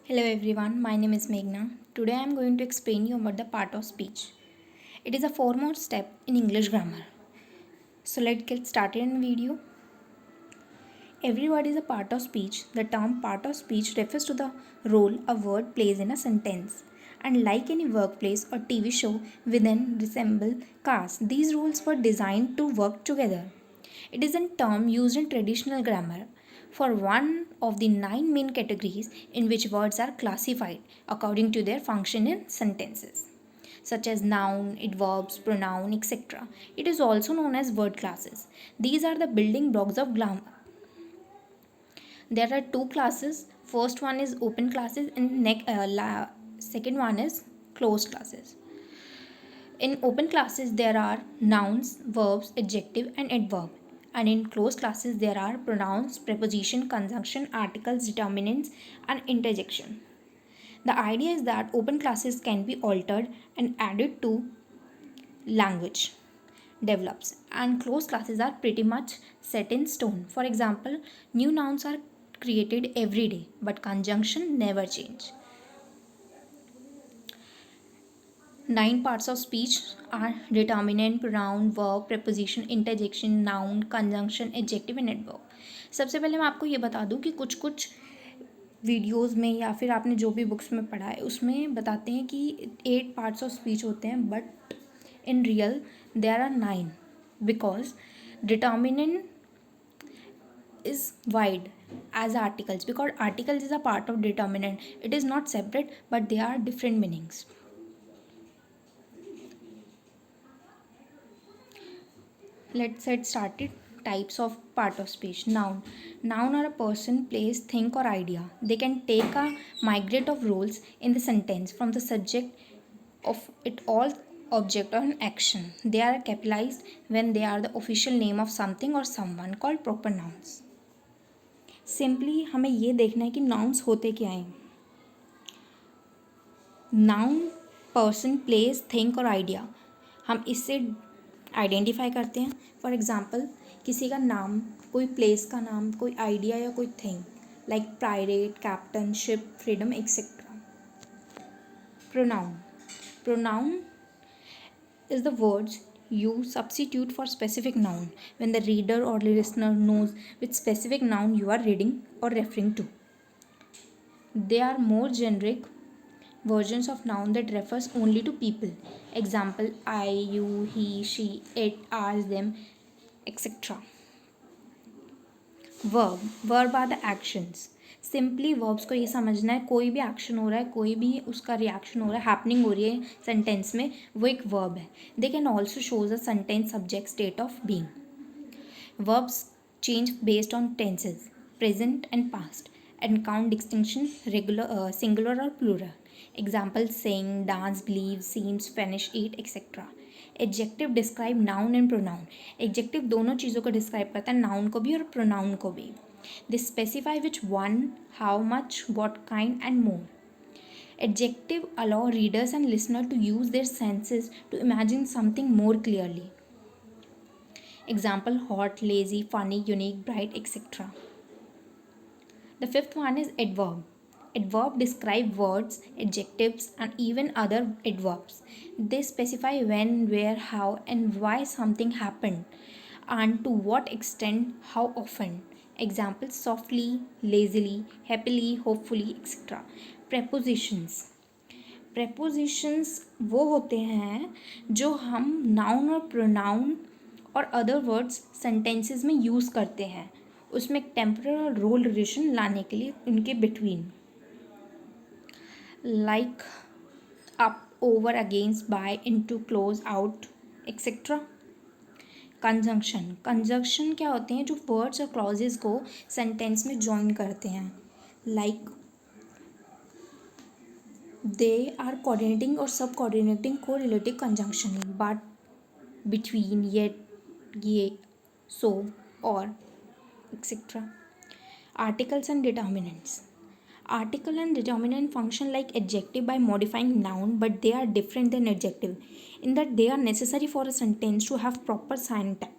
Hello everyone, my name is Meghna. Today I am going to explain you about the part of speech. It is a foremost step in English grammar. So let's get started in the video. Every word is a part of speech. The term part of speech refers to the role a word plays in a sentence. And like any workplace or TV show within resemble cast, these rules were designed to work together. It is a term used in traditional grammar for one of the nine main categories in which words are classified according to their function in sentences, such as noun, adverbs, pronoun, etc. It is also known as word classes. These are the building blocks of grammar. There are two classes. First one is open classes and second one is closed classes. In open classes, there are nouns, verbs, adjective, and adverb. And in closed classes, there are pronouns, preposition, conjunction, articles, determinants, and interjection. The idea is that open classes can be altered and added to language develops, and closed classes are pretty much set in stone. For example, new nouns are created every day, but conjunction never change. Nine parts of speech are determinant, pronoun, verb, preposition, interjection, noun, conjunction, adjective and adverb. सबसे पहले मैं आपको ये बता दूं कि कुछ कुछ वीडियोस में या फिर आपने जो भी बुक्स में पढ़ा है उसमें बताते हैं कि 8 पार्ट्स ऑफ स्पीच होते हैं, but in real there are 9 because determinant is wide as articles, because articles is a part of determinant. It is not separate, but they are different meanings. Let's get started. Types of part of speech. Noun are a person, place, thing or idea. They can take a migrate of roles in the sentence from the subject of it all, object or an action. They are capitalized when they are the official name of something or someone, called proper nouns. Simply हमें ये देखना है कि nouns होते क्या हैं. Noun person, place, thing और idea. हम इससे आइडेंटिफाई करते हैं. फॉर एग्जाम्पल, किसी का नाम, कोई प्लेस का नाम, कोई आइडिया या कोई thing, like private, captain, ship, freedom etcetera. Pronoun is the words you substitute for specific noun when the reader or listener knows which specific noun you are reading or referring to. They are more generic versions of noun that refers only to people. Example: I, you, he, she, it, ours, them, etc. Verb are the actions. Simply verbs को ये समझना है, कोई भी action हो रहा है, कोई भी उसका रिएक्शन हो रहा है, हैपनिंग हो रही है सेंटेंस में, वो एक वर्ब है. They can also shows a sentence subject state of being. Verbs change based on tenses, present and past, and count distinction singular or plural. Example: sing, dance, believe, seems, finish, eat, etc. Adjective describe noun and pronoun. Adjective दोनों चीज़ों को describe करता है, noun को भी और pronoun को भी. They specify which one, how much, what kind and more. Adjective allow readers and listener to use their senses to imagine something more clearly. Example: hot, lazy, funny, unique, bright, etc. The fifth one is adverb. Adverb describe words, adjectives, and even other adverbs. They specify when, where, how, and why something happened, and to what extent, how often. Example: softly, lazily, happily, hopefully, etc. Prepositions. Prepositions वो होते हैं जो हम noun और pronoun और other words sentences में use करते हैं, उसमें एक टेम्परल और रोल रिलेशन लाने के लिए उनके between, like up, over, against, by, into, close, out, etcetera. Conjunction क्या होते हैं? जो वर्ड्स और क्लॉजेस को सेंटेंस में जॉइन करते हैं, लाइक दे आर कोऑर्डिनेटिंग और सब कोऑर्डिनेटिंग को relative conjunction, but, between, yet, ये, so, or, etc. Articles and determinants. Article and determinant function like adjective by modifying noun, but they are different than adjective in that they are necessary for a sentence to have proper syntax.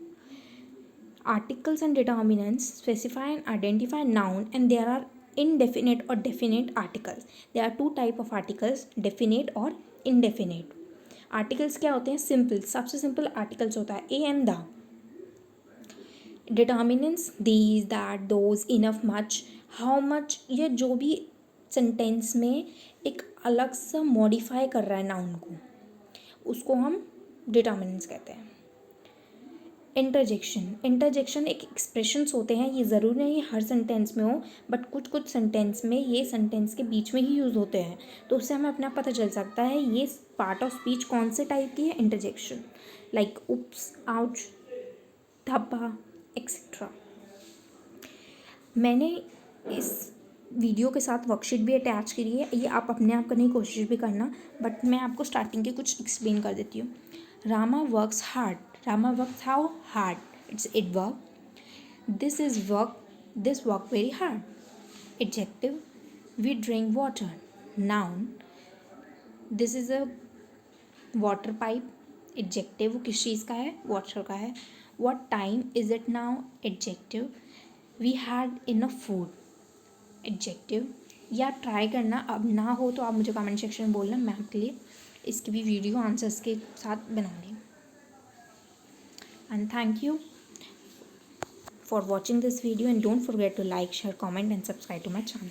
Articles and determinants specify and identify noun, and there are indefinite or definite articles. There are two type of articles, definite और indefinite. Articles क्या होते हैं? Simple, सबसे simple articles होता है A and the. Determinants these, that, those, enough, much, how much, ये जो भी सेंटेंस में एक अलग सा मॉडिफाई कर रहा है नाउन को, उसको हम डिटर्मिनेंट्स कहते हैं. इंटरजेक्शन, इंटरजेक्शन एक एक्सप्रेशंस होते हैं, ये ज़रूरी नहीं हर सेंटेंस में हो, बट कुछ कुछ सेंटेंस में ये सेंटेंस के बीच में ही यूज़ होते हैं, तो उससे हमें अपना पता चल सकता है ये पार्ट ऑफ स्पीच कौन से टाइप की है. इंटरजेक्शन लाइक उप्स, आउच, धब्बा एक्सेट्रा. मैंने इस वीडियो के साथ वर्कशीट भी अटैच करी है, ये आप अपने आप करने की कोशिश भी करना, बट मैं आपको स्टार्टिंग के कुछ एक्सप्लेन कर देती हूँ. Rama works hard. Rama works how hard, it's adverb. This is work, this work very hard. Adjective, we drink water. Noun, this is a water pipe. Adjective, वो किस चीज़ का है? वाटर का है. What time is it now? Adjective. We had enough food. Adjective. या try करना, अब ना हो तो आप मुझे कमेंट सेक्शन में बोलना, मैं आपके लिए इसकी भी वीडियो आंसर्स के साथ बनाऊंगी. And thank you for watching this video and don't forget to like, share, comment and subscribe to my channel.